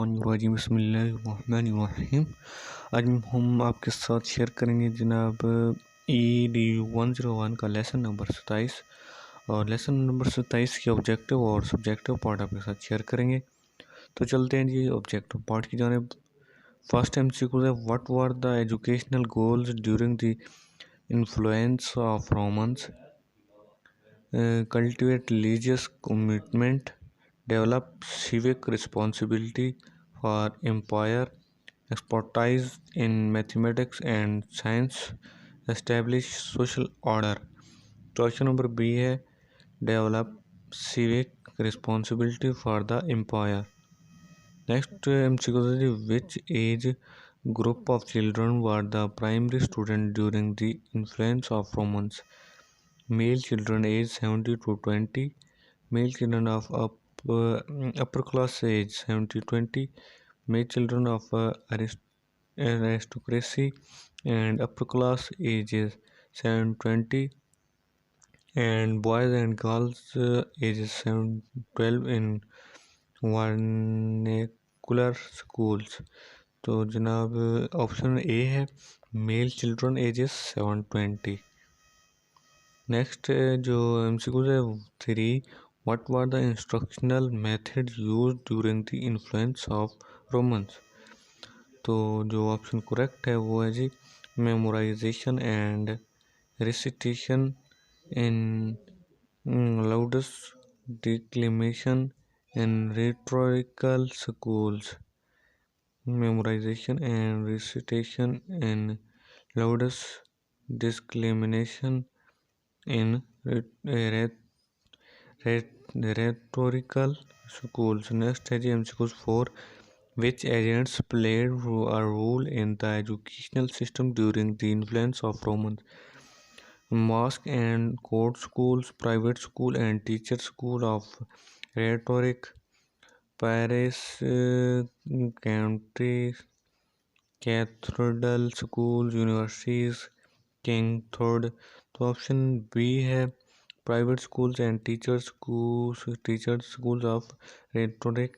शैतानिर्रजीम बिस्मिल्लाहिर्रहमानिर्रहीम। आज हम आपके साथ शेयर करेंगे जनाब ED101 का लेसन नंबर 27 और लेसन नंबर 27 के ऑब्जेक्टिव और सब्जेक्टिव पार्ट आपके साथ शेयर करेंगे। तो चलते हैं जी ऑब्जेक्टिव पार्ट की जानिब। फर्स्ट MCQ है, what were the educational goals during the influence of Romans? Cultivate religious commitment, develop civic responsibility for empire, expertise in mathematics and science, establish social order. तो option number B है develop civic responsibility for the empire. Next MCQ is which age group of children were the primary student during the influence of Romans? Male children age 70 to 20, male children of upper class age 70 to 20, male children of aristocracy and upper class ages 7 to 20, and boys and girls ages 7 to 12 in vernacular schools. तो जनाब option A है male children ages 7 to 20। Next जो MCQ है 3, what were the instructional method used during the influence of Romans? तो जो option correct है वो है जी memorisation and recitation in ludus declamation in rhetorical schools. Memorization and recitation in laudus discrimination in rhetorical schools. Next है जी MCQ 4, which agents played a role in the educational system during the influence of Romans? Mosque and court schools, private school and teacher school of rhetoric, Paris country cathedral schools, universities, King Third. तो option B है private schools and teachers schools of rhetoric.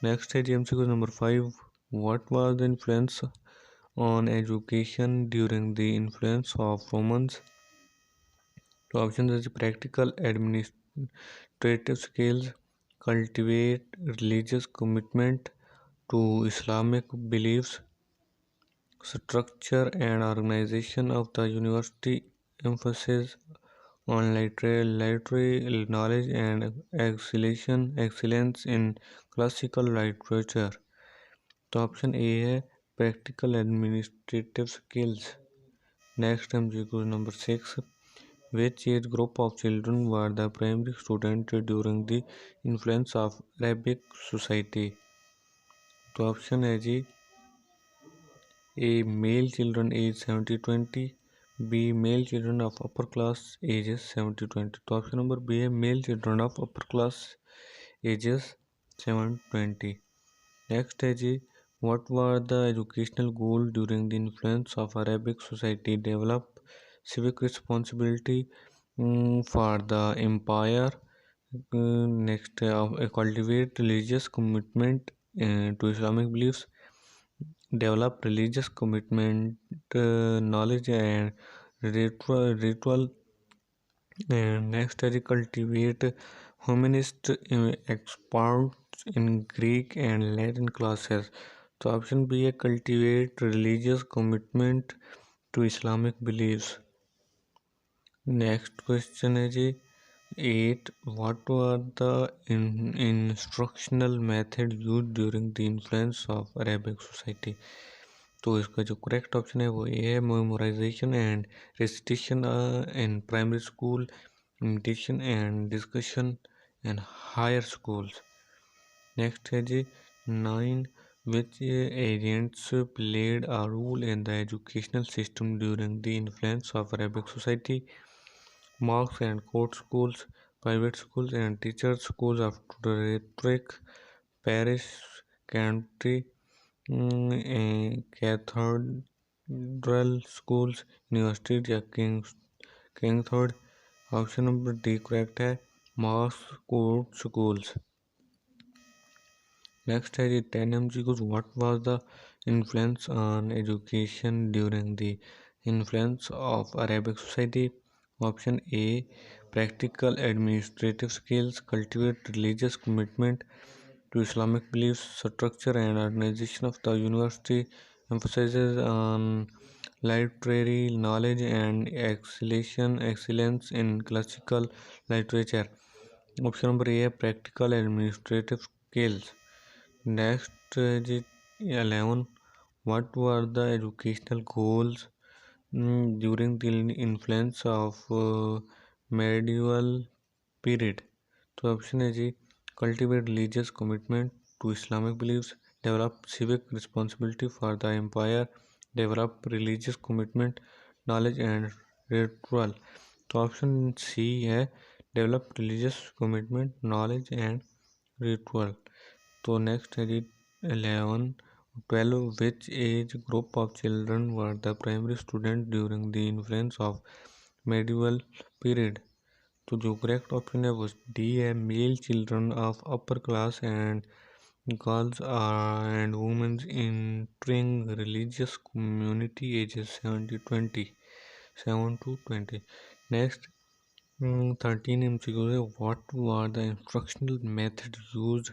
Next है जी MCQ number 5, what was the influence on education during the influence of Romans? तो option है practical administrative skills, cultivate religious commitment to Islamic beliefs, structure and organization of the university, emphasis on literary knowledge and excellence in classical literature. तो option A है practical administrative skills. Next MCQ number 6, which age group of children were the primary student during the influence of Arabic society? तो option है जी A, male children age 70 to 20, B, male children of upper class ages 70 to 20. तो option number B है male children of upper class ages 7 to 20। Next है जी what were the educational goal during the influence of Arabic society? Develop civic responsibility for the empire. Next cultivate religious commitment to Islamic beliefs, develop religious commitment, knowledge and ritual, and next is cultivate humanist experts in Greek and Latin classes. तो option B है cultivate religious commitment to Islamic beliefs. Next question है जी 8, what were the instructional method used during the influence of Arabic society? तो इसका जो correct option है वो ये है memorization and recitation in primary school, imitation and discussion in higher schools. Next है जी 9, which agents played a role in the educational system during the influence of Arabic society? Mosques and court schools, private schools and teacher schools of rhetoric, parish country cathedral schools, university या king third. Option number D correct है mosque court schools. Next is the 10 MCQs. What was the influence on education during the influence of Arabic society? Option A, practical administrative skills, cultivate religious commitment to Islamic beliefs, structure and organization of the university, emphasizes on literary knowledge and excellence in classical literature. Option number A, practical administrative skills. Next is 11. What were the educational goals during the influence of medieval period? So option is cultivate religious commitment to Islamic beliefs, develop civic responsibility for the empire, develop religious commitment, knowledge and ritual. तो option C है develop religious commitment knowledge and ritual. तो next है जी 11 12 which age group of children were the primary student during the influence of medieval period. तो जो correct option है वो D है male children of upper class and girls and women entering religious community ages 7 to 20. Next, 13 MCQ है what were the instructional methods used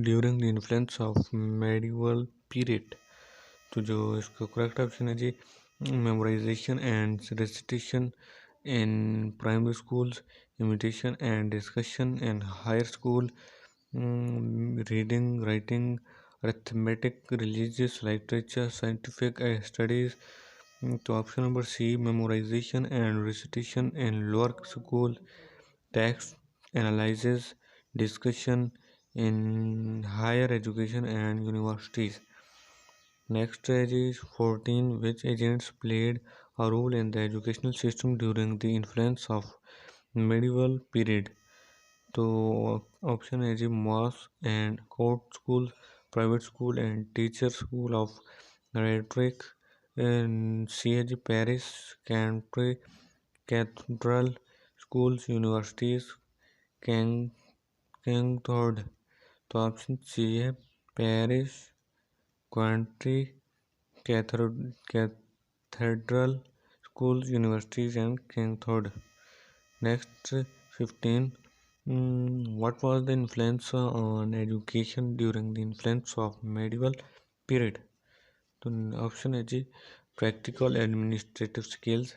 during the influence of medieval period? तो जो इसका correct option है जी memorisation and recitation in primary schools, imitation and discussion in higher school, reading, writing, arithmetic, religious literature, scientific studies. तो option number C memorization and recitation in lower school, text analysis, discussion in higher education and universities. Next is 14. Which agents played a role in the educational system during the influence of medieval period? तो option है जी mosque and court school, private school and teacher school of rhetoric, C है जी parish chantry cathedral schools universities कैंग कैंगथोर्ड. तो option C है parish chantry cathedral schools, universities and Kingthorpe. Next 15. What was the influence on education during the influence of medieval period? तो option है जी practical administrative skills,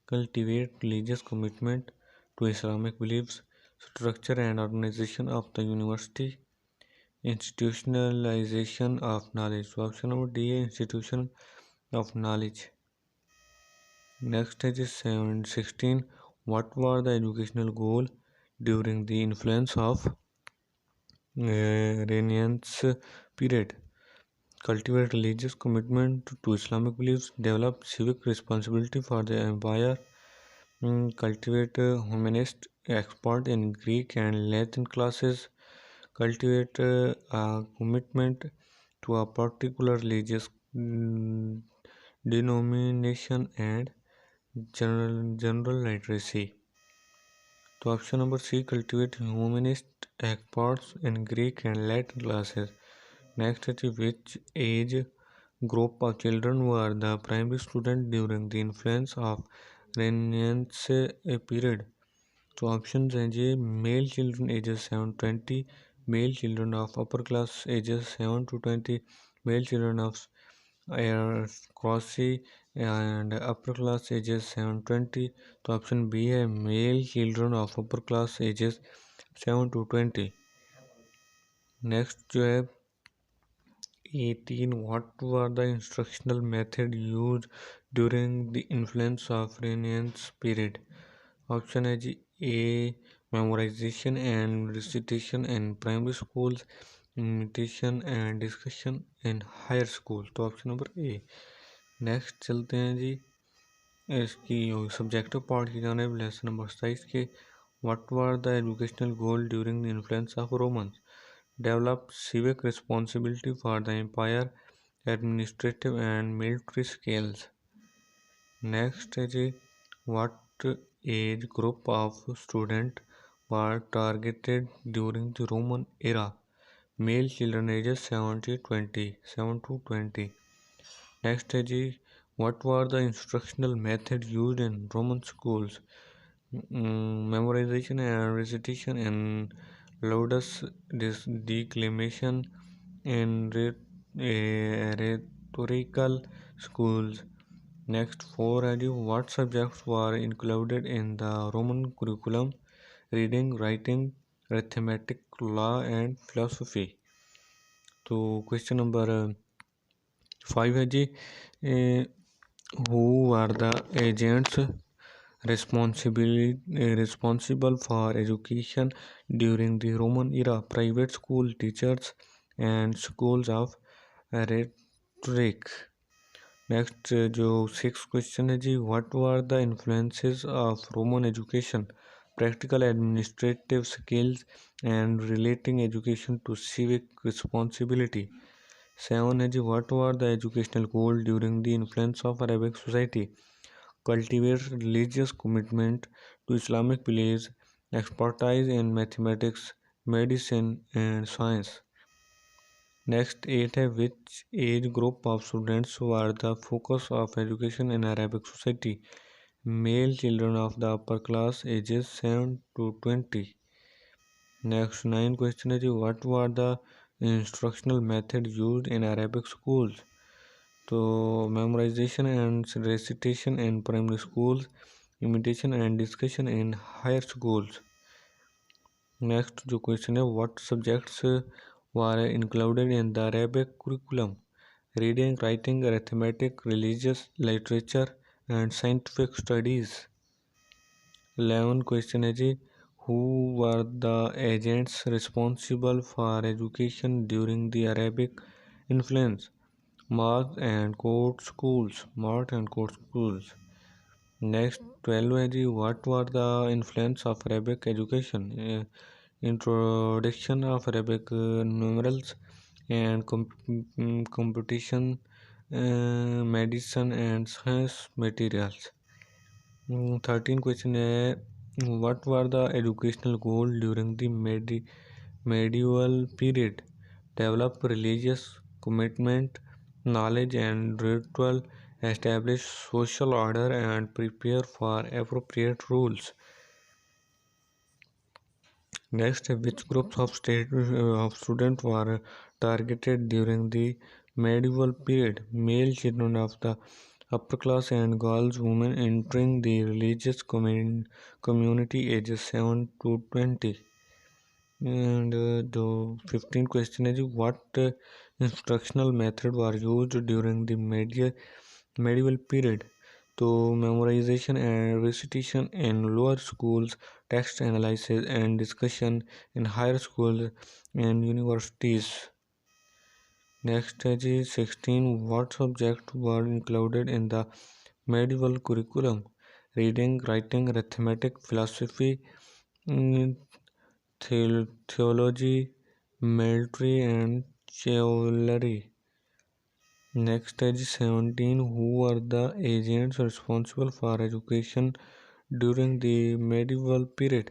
cultivate religious commitment to Islamic beliefs, structure and organization of the university, institutionalization of knowledge. So option number D है institution of knowledge. Next is 16. What were the educational goal during the influence of Renaissance period? Cultivate religious commitment to Islamic beliefs, develop civic responsibility for the empire, cultivate humanist expert in Greek and Latin classes, cultivate a commitment to a particular religious denomination and general literacy. तो option number C cultivate humanist experts in Greek and Latin classes. Next है which age group of children were the primary student during the influence of renaissance period. तो option हैं जी male children ages 7-20, male children of upper class ages 7-20, male children of aristocracy and upper class ages 7-20. तो option B है male children of upper class ages 7-20. Next जो है 18. What were the instructional method use during the influence of renaissance period. Option है जी A memorization and recitation in primary schools, imitation and discussion in higher school. तो option number A. Next चलते हैं जी इसकी subjective part की जानेब lesson number 27 के. What were the educational goal during the influence of Romans. Develop civic responsibility for the empire, administrative and military skills. Next है जी what age group of student were targeted during the Roman era. Male children ages 7 to 20. Next है जी, what were the instructional methods used in Roman schools? Memorization and recitation in loudus, declamation in rhetorical schools. Next, four है जी, what subjects were included in the Roman curriculum? Reading, writing, arithmetic, law, and philosophy. तो question number 5 है जी, who are the agents responsible for education during the Roman era? Private school teachers and schools of rhetoric. Next जो six question है जी, what were the influences of Roman education? Practical administrative skills and relating education to civic responsibility. Seven है जी, what were the educational goal during the influence of Arabic society? Cultivate religious commitment to Islamic believes, expertise in mathematics, medicine and science. Next, 8 है, which age group of students were the focus of education in Arabic society? Male children of the upper class ages 7 to 20. Next, 9 question है जी, what were the instructional methods used in Arabic schools? तो memorization and recitation in primary schools, imitation and discussion in higher schools. Next जो question है, what subjects were included in the Arabic curriculum? Reading, writing, arithmetic, religious literature and scientific studies. 11 question है जी, who were the agents responsible for education during the Arabic influence? Mark and court schools. Next 12 है जी, what were the influence of Arabic education? Introduction of Arabic numerals and competition, medicine and science materials. 13 question है, what were the educational goal during the medieval period? Develop religious commitment, knowledge and ritual, establish social order and prepare for appropriate rules. Next, which groups of students were targeted during the medieval period? Male children of the upper class and girls, women entering the religious community ages 7 to 20. And the 15th question is, what instructional method were used during the medieval period? तो memorization and recitation in lower schools, text analysis and discussion in higher schools and universities. Next है जी 16, what subjects were included in the medieval curriculum? Reading, writing, arithmetic, philosophy, theology, military and chivalry. Next है जी 17, who were the agents responsible for education during the medieval period?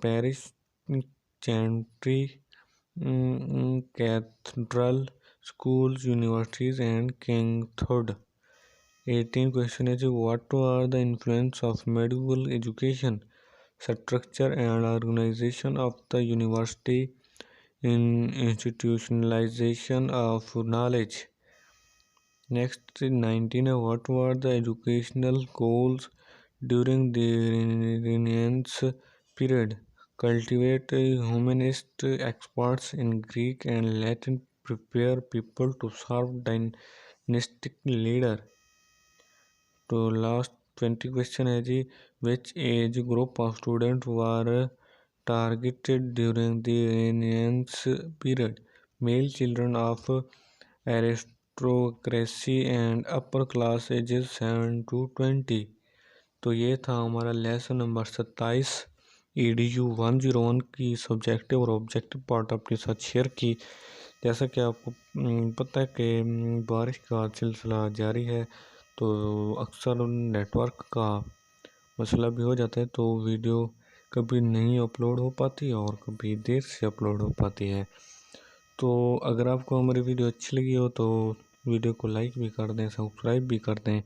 Parish chantry, cathedral, schools, universities and kinghood. 18 question is, what were the influence of medieval education? Structure and organization of the university, in institutionalization of knowledge. Next 19, what were the educational goals during the Renaissance period? Cultivate humanist experts in Greek and Latin, prepare people to serve dynastic leader. तो last 20 question है जी, which age group of students were targeted during the Renaissance period? Male children of aristocracy and upper class ages 7 to 20. तो ये था हमारा lesson number 27 EDU101 की subjective और objective part अपने साथ शेयर की। जैसा कि आपको पता है कि बारिश का सिलसिला जारी है, तो अक्सर नेटवर्क का मसला भी हो जाता है, तो वीडियो कभी नहीं अपलोड हो पाती और कभी देर से अपलोड हो पाती है। तो अगर आपको हमारी वीडियो अच्छी लगी हो तो वीडियो को लाइक भी कर दें, सब्सक्राइब भी कर दें,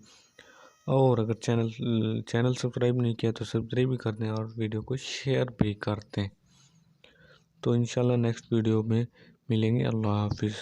और अगर चैनल सब्सक्राइब नहीं किया तो सब्सक्राइब भी कर दें और वीडियो को शेयर भी कर दें। तो इंशाल्लाह नेक्स्ट वीडियो में मिलेंगे। अल्लाह हाफिज़।